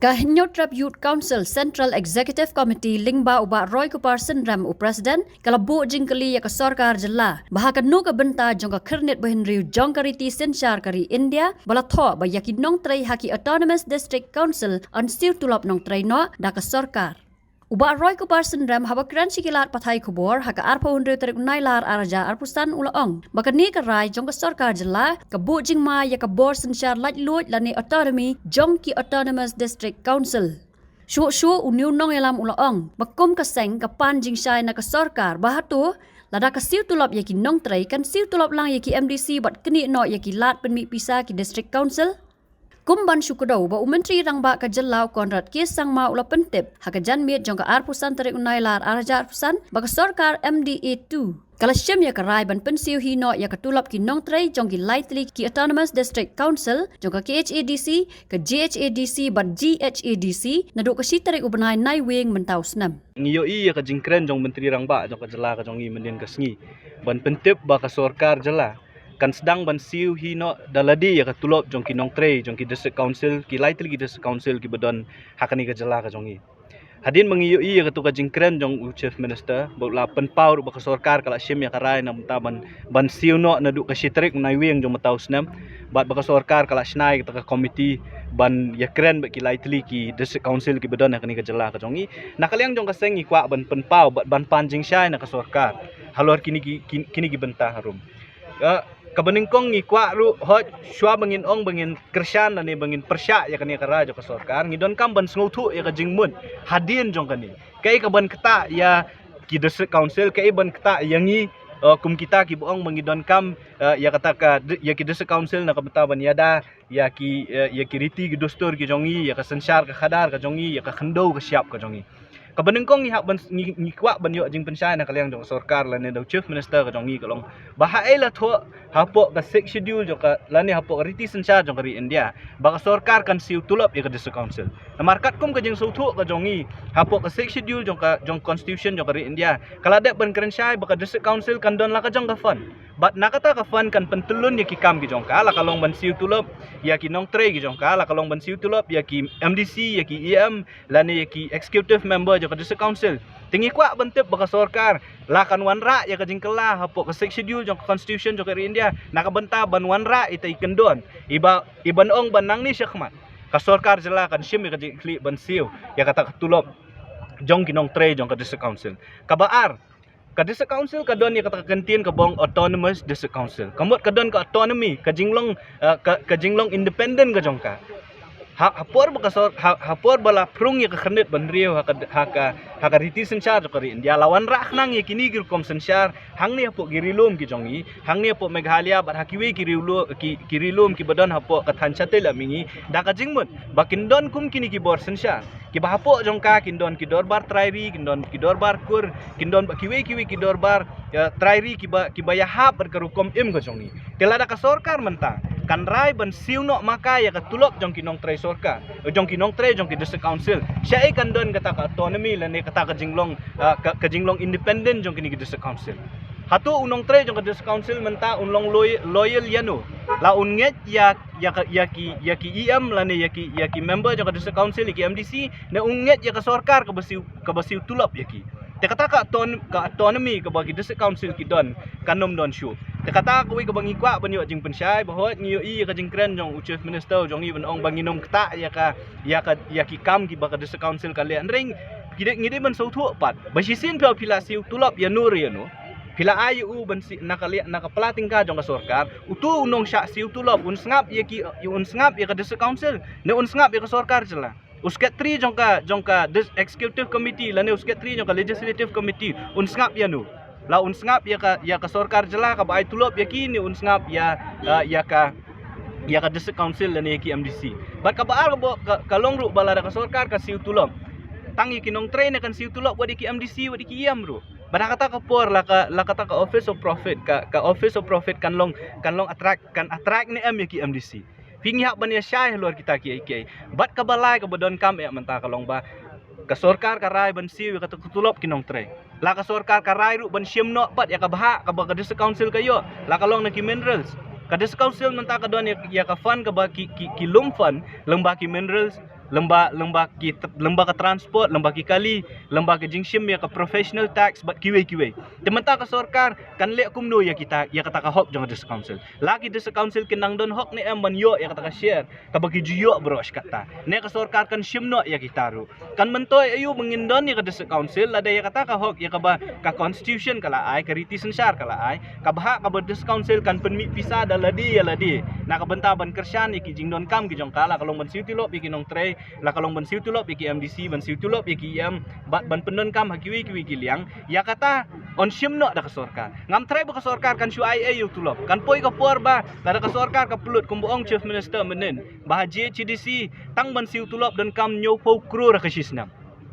Nyutrap Youth Council Central Executive Committee lingba uba Roy Kuparsen ram President kalabo jingkali ya sorkar jela bahkan nu ka benta jongka khirnet bahinriu jongkariti senchar kari India bala tho ba yakin nong trai haki Autonomous District Council anstiu tulap nong trai no da ka sorkar. Uba Roy Kuparsen ram haba kran sikilat pathai kubor haka arpa unre tarik nailar araja arpusan ulaong baka ni ka rai jong ka sorkar jela ka bu jingma ya ka bor senchar laj luoj lani autonomy jong ki Autonomous District Council. Shu uniu nong elam ulaong bakum ka seng ka pan jingshai na ka sorkar bahatu lada ka siu tulap ya ki nong trai kan siu tulap lang ya ki MDC bat keni no ya ki lat penmi pisa ki District Council. Kumban syukudau ba Menteri Rangba ka Jelau Konrad Kes Sangma ula pentip haka janmiet jong ka arpusan tarik unailar araja arpusan baka sorkar MDA2 kala syem ya ka rai ban pensiu hino ya ka tulap ki nong trai jong ki lightly ki Autonomous District Council jong ka KHADC ka GHADC bat GHADC na do ka si tarik ubanai nai wing mentau snam ngiyo ya ka jingkren jong Menteri Rangba jong ka Jela ka jong i mendien ka sngi ban pentip ba ka sorkar Jela kan sedang ban siu hino daladi ya ka tulop jong ki nong tre jong ki District Council ki lightly ki District Council ki bedon hakani ka Jela ka jong i hadin mengiyo i ya ka tu ka jingkren jong Chief Minister bau la penpau ba ka sorkar kala syem ya ka rai na ban siu no na du ka sitrik nai wing jong matau snam bat ba ka sorkar kala snai ka committee ban ya kren ba ki lightly ki District Council ki bedon hakani ka Jela ka jong i nakaliang jong ka sengi kwa ban penpau ban panjing syai na ka sorkar halor kini ki bentah harum kabaningkong ngikwa ru hot shwa bangin ong bangin kersan nani bangin persya ya kani kara jo ka sorkar ngidon kam ban sngotu ya ka jingmun hadin jong kani kai ka ban kata ya ki District Council kai ban kata yangi kum kita ki buong mangidon kam ya kata ka ya ki District Council na kabata ban yada ya ki riti ki dostur ki jongi ya ka sensyar ka khadar ka jongi ya ka khando ka siap ka jongi kabaningkong ni hak ban ngikwa ban yo jing pensai na kaliang jong sorkar la ne do Chief Minister ka jong i kalong bahai la tho hapo ka 6 schedule jo ka la ne hapo riti sencha jong kari India ba ka sorkar kan siu tulap ya ka District Council na markat kum ka jing suthu ka jong i hapo ka 6 schedule jong constitution jong kari India kala de ban kerensai ba ka District Council kan don la ka jong ka fund bat nakata ka fund kan pentulun ya ki kam ki jong ka la kalong ban siu tulap ya ki nong tre ki jong ka la kalong ban siu tulap ya ki MDC ya ki EM la ne ya ki executive member ka District Council tingi kwa bentep baka sorkar lakan wanra ya ka jingkela hapo ka 6 schedule jong constitution jong kari India nakabenta ban wanra ita ikendon iban ong banang ni syakmat ka sorkar Jela kan syem ka jingkli ban siu ya kata tulop jong kinong tre jong ka District Council kabaar ka District Council kadon ya kata kentin ka bong Autonomous District Council kamot kadon ka autonomy ka jinglong independent ka jong ka hapor bala prung ya ka khanet banrio haka riti sensyar kari India lawan rak nang ya kini gir kom sensyar hang ni hapo girilum ki jongi hang ni hapo Meghalaya bar hakiwe girilum ki badan hapo ka thanchatel amingi da ka jingmut bakindon kum kini ki bor sensyar ki ba hapo jongka kindon ki dorbar trairi kindon ki dorbar kur kindon kiwe ki dorbar trairi ki ba ya hap bar karukom im ka jongi telada ka sorkar mentang kan rai ban siu no maka ya ka tulop jong kinong tre sorkar jong kinong tre jong ki District Council syai kan don kata ka autonomy la ne kata ka jinglong independent jong kini ki District Council hatu unong tre jong ka District Council menta unlong loyal yano la unget ya ki EM la ne ya ki member jong ka District Council ki MDC ne unget ya ka sorkar ka basiu tulop ya ki te kata ka autonomy ka bagi District Council ki don kanom don show te kata ko ka bangi kwa banyo jing pensai bahwa ngiyo i ka jing kren jong Chief Minister jong i banong banginom kta ya ki kam ki baka District Council ka le ring ngide ban so thu pat basisin pil pila siu tulap ya nur ya no pila ayu ban si nakapalating ka jong ka sorkar utu unong sya siu tulap unsngap ya ka District Council ne unsngap ya ka sorkar Jela usket 3 jong ka executive committee la ne usket 3 jong ka legislative committee unsngap ya no la unsngap ya ka sorkar Jela ka bai tulop ya kini unsngap ya ka District Council la ne ki MDC bat ka baar ka longru balada ka sorkar ka siu tulop tangi kinong train kan siu tulop wadi ki MDC wadi ki IAM ro bada kata ka por la kata ka Office of Profit ka Office of Profit kan long attract ni ya ki MDC pingi hak ban ya syai luar kita ki bat ka balai ka bodon kam ya menta ka long ba ka sorkar ka rai ban siu ka tulop kinong train la ka sorkar ka rai ru ban syem no pat ya ka baha ka ba ka District Council kayo la ka long na ki minerals ka District Council menta ka don ya ka fund ka ba ki lum fund lang ba ki minerals lembaga transport, lembaga kali, lembaga jingshim ya ka professional tax bat kiwe. Tementa ka sarkar kan lek kumno ya kita ya kata ka hok jong des council. Lagi des council kinang don hok ni am ban yo ya kata ka share ka bagi juyo bros kata. Ne ka sarkar kan shimno ya kita ru. Kan mentoy ayu mengindon ya ka des council ada ya kata ka hok ya ka ba ka constitution kala ai ka riti sensar kala ai ka bah ka des council kan penmi pisa daladi ya ladi. Na ka benta ban kersan iki jingdon kam ki jong kala kalong ban siu tilop iki nong tre la kalong ban siu tulop iki MDC ban siu tulop iki ban pendon kam hakiwi giliang ya kata on shimno da kasorkar ngam trai ba kasorkar kan shu ai yu tulop kan poi ka por ba da kasorkar ka pulut kumbuong chief minister menen bah CDC tang ban siu tulop dan kam nyo po krur ka sisnam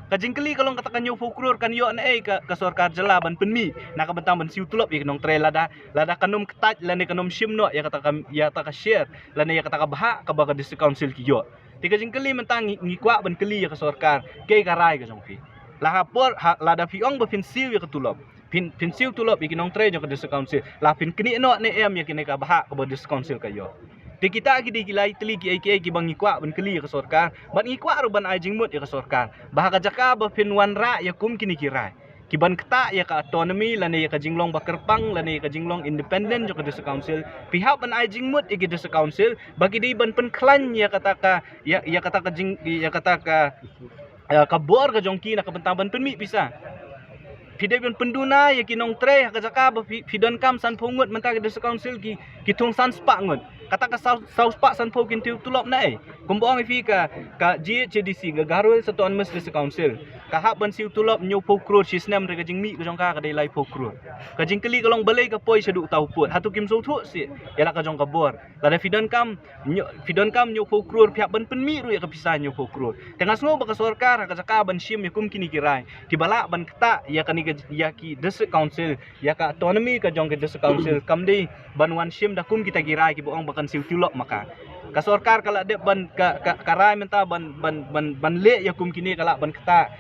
kajingkeli kalong katakan nyo po krur kan yo na ka kasorkar jela ban penmi na ka bentang ban siu tulop iki nong tre lada kanum ketaj lane kanum shimno ya kata ya ta ka share lane ya kata ka bah ka ba ka district council ki yo tiga jingkeli mentang ngikwa ban keli ya ka sarkar ke karai ka jongpi la hapor la da fiong ba fin siu ya ka tulop fin siu tulop iki nong tre jo ka district council la fin kini no ne em ya kini ka bah ka ba district council ka yo ti kita gidi gilai teli ki ki bang ngikwa ban keli ya ka sarkar ban ngikwa ru ban ai jingmut ya ka sarkar bah ka jaka ba fin wan ra ya kum kini kirai kiban keta ya ka autonomy lane ya ka jinglong bakerpang lane ya ka jinglong independent jo ka district council pihak ban ai jingmut iki district council bagi di ban penklan ya kata ka ya kata ka jing ya kata ka bor ka jongki na ka bentaban penmi bisa pidai ban penduna ya kinong tre ka jaka ba pidon kam san pungut menta ka district council ki tung san spa ngut kata ka saus pak san pau kin tulop na kumbuang ifi ka GHDC ga garul satu anmes district council ka hak ban siu tulop nyu po krur sisnam re ka jingmi ka jongka ka dai lai po krur ka jingkeli kalong balai ka poi seduk tau put hatu kim so thu si ya la ka jong ka bor la da fidon kam nyu po krur pihak ban penmi ru ya ka pisah nyu po krur tengah semua ba ka sarkar ka jaka ban shim ya kum kini kirai ti bala ban keta ya ka ni ya ki district council ya ka autonomy ka jong ka district council kam dei ban wan shim da kum kita kirai ki boong bakan siu tulop maka ka sarkar kala de ban karai menta ban le ya kum kini kala ban keta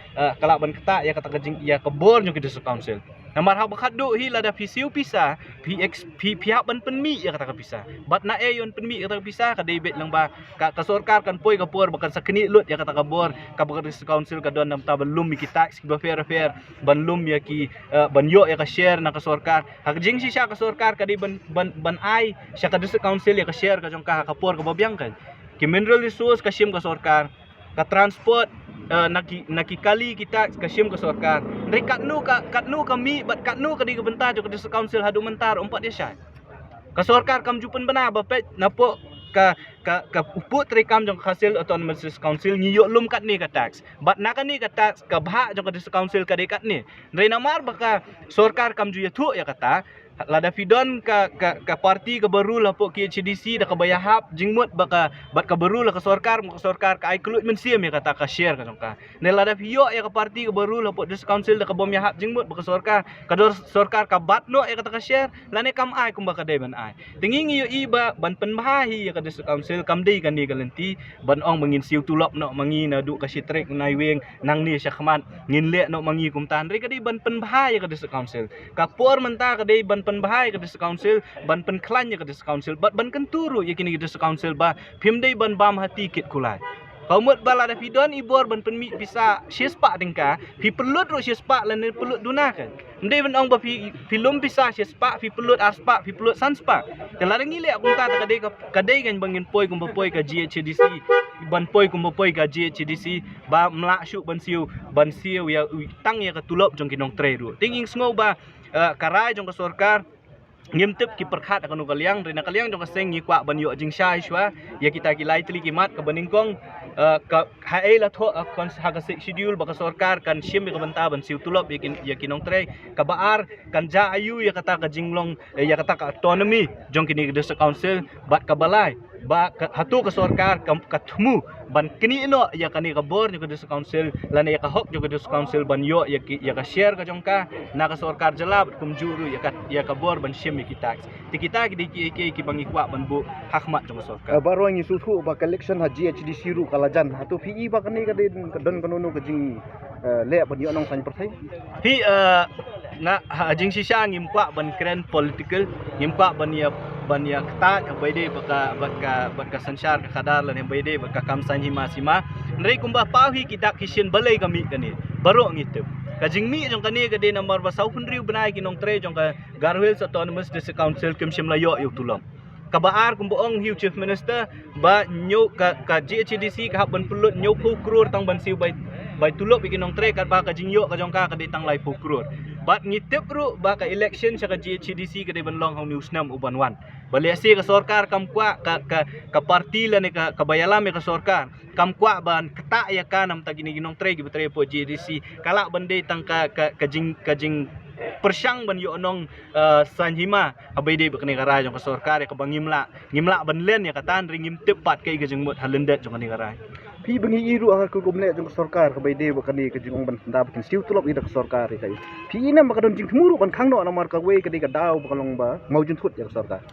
ya kata kajing ya kebor nyo ki district council namar hak bakadu hi lada fisiu pisa pihak ban penmi ya kata ka pisa bat na yon penmi kata ka pisa ka debet lang ba ka sarkar kan poi ka por bakan sakni lut ya kata ka bor ka bakan district council ka don nam ta belum ki tax ki ba fair ban lum ya ki ban yo ya ka share na ka sarkar hak jing si siya ka sarkar ka di ban ai siya ka district council ya ka share ka jong ka por ka babyang kan ki mineral resource ka sim ka sarkar ka transport nakikali kita kasim ka sarkar dari katnu kami bat katnu kadi ka benta jo ka district council hadu mentar umpat dia syai ka sarkar kam jupen bena bapet napo ka uput rekam jong hasil autonomous council ngiyo lum kat ni ka tax bat nakani ka tax ka bha jong ka district council ka dekat ni dari namar baka sarkar kam ju ya thu ya kata lada fidon ka parti ka baru lah po KHDC da ka bayahap jingmut baka bat ka baru lah ka sarkar ka ai kelut mensiam ya kata ka share ka jongka ne lada fiyo ya ka parti ka baru lah po district council da ka bomyahap jingmut baka sarkar ka bat no ya kata ka share lane kam ai kum baka deban ai tinging iyo iba ban penbahi ya ka district council kam dei kan ni galenti ban ong mangin siu tulop no mangi na du ka sitrek nai weng nang ni sya khamat ngin le no mangi kum tan re ka dei ban penbahi ya ka district council ka por menta ka dei ban penbahai ke district council ban penklan ya ke district council ban kenturu ya kini ke district council ba pimdei ban bam hati kit kulai kaumut bala da fidon ibor ban penmi bisa sispa dengka pi pelut ro sispa lan pelut dunakan ndei ban ong ba film bisa sispa pi pelut aspa pi pelut sanspa telarang ngile aku ta kadai kan bangin poi kum poi ka GHDC ban poi kum poi ka GHDC ba mlak syuk ban siu ya tang ya ka tulop jong kinong tre ru tinging sngo ba karai jong ka sarkar ngimtip ki perkhat akanu kaliang rena kaliang jong ka seng ngikwa ban yo jing shai shwa ya kita kilai tli kimat ka baningkong ka hae la tho kon ha ka schedule ba ka sarkar kan shim ka banta ban siu tulop ya kinong tre ka baar kan ja ayu ya kata ka jinglong ya kata ka autonomy jong kini district council bat ka balai ba hatu ka sarkar ka thmu ban kini no ya kani ka bor ni ka district council lan ya ka hok jo ka district council ban yo ya ka share ka jongka na ka sarkar jalab kum juru ya ka bor ban shim ki tax ti kita ki bangikwa ban bu hakmat jong sarkar baro ngi susu ba collection ha GHDC ru kalajan hatu PE ba kani ka don kono ka jing le ban yo nong san persai hi nga jing sisa ngim kwa ban kren political ngim kwa ban ya kta bai de baka sansar ka kadar lan bai de baka kamsan hima sima nrei kumba pau hi kidak kisien balai kami kani baro ngitep kajing mi jong kani ka de number ba sau kun riu banai ki nong tre jong ka Garwel Autonomous District Council kim shim la yo tulom kabaar kumboong hiu chief minister ba nyo ka GHDC ka ban pulut nyo pu krur tang ban siu bai tulop bikin nong tre kat ba ka jing yo ka jong ka de tang lai pu krur bat ngitep ru ba ka election sa ka GHDC ka de ban long hong news nam uban wan balesi ka sorkar kam kwa ka parti la ne ka bayalame ka sorkar kam kwa ban kata ya kanam tagini ginong tre gi betre po GHDC kala bande tang ka jing persyang ban yo nong sanhima abai de bakni garai jong ka sorkar ya ka bangimla ban len ya katan ringim tepat kai ga jeng mot halendet jong ni garai pi bengi iru ang ko gomle jong sarkar ka bai de bakani ka jing ban da bakin siu tulop ida sarkar kai pi ina makadon jing thmuru ban khangno na mar ka we ka de ka daw bakalong ba maujun thut ya sarkar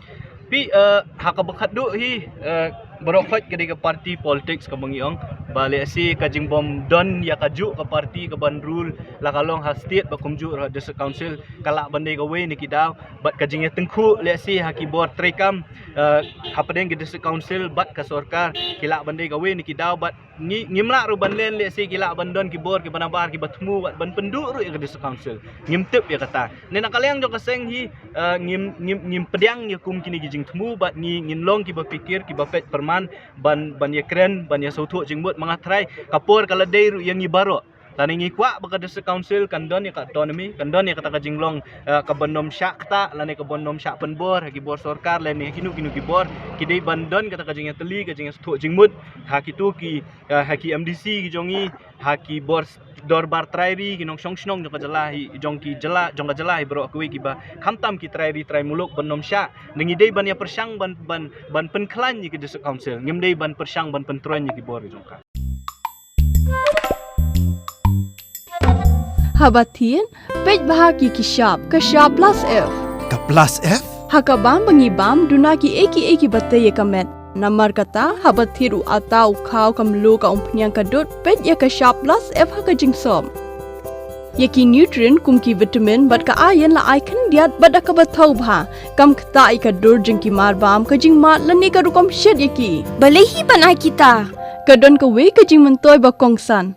pi haka bakat du hi berokhat ke ka parti politics ka bangiong bale si ka jing bom don ya kaju ka parti ka ban rule la kalong ha state ba kumju ra district council kala bande ka we ni kidaw bat ka jing tengku le si ha ki board trekam ha padeng ke district council bat ka sorkar kila bande ka we ni kidaw bat ngimla ru ban len le si kila bandon ki board ki banabar ki batmu ban pendu ru ya ka district council ngimtep ya kata ne nakalyang jo ka seng hi ngim pedang ya kum kini jing tmu bat ngin long ki berpikir ki bapet perman ban ya keren ban ya sautu jingbut mangatrai kapur kala dei ru yang ibaro tani ngi kwa baka district council kandon ya ka autonomy kandon ya kata ka jinglong ka bandom syakta lane ka bandom syak penbor haki bor sorkar lane kinu ki bor ki dei bandon kata ka jing teli ka jing sautu jingbut haki tu ki haki MDC ki jongi haki bor dorbar trairi ki nong song jong ka jalahi jong ka jalahi bro kuwi ki ba khamtam ki trairi trai muluk bandom syak ngi dei ban ya persyang ban penklan ki district council ngim dei ban persyang ban pentron ki bor jong ka Habatin, pej bahagi kishap, kashap plus F. Ka plus F? Hakabam bangibam dunaki eki batay kamet. Namar kata habathiru atau kau kamlu ka umpnyang kadut pej ya kashap plus F haka jingsom. Yaki nutrient kumki vitamin bat ka ayan la aikan diat bat ka bathau bha kam kta ka dur jingki marbam ka jing mat lani ka rukom shed yaki. Balehi banai kita. Kadon ka we ka jing mentoy ba kongsan.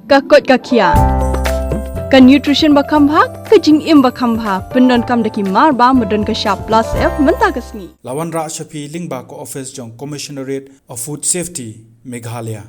Ka kot ka kia. Ka nutrition bakam bhag ka jing im bakam bha pendon kam daki mar ba modon ka sharp plus F menta kasni Lawan Ra Shafi Lingba ko office jong Commissionerate of Food Safety Meghalaya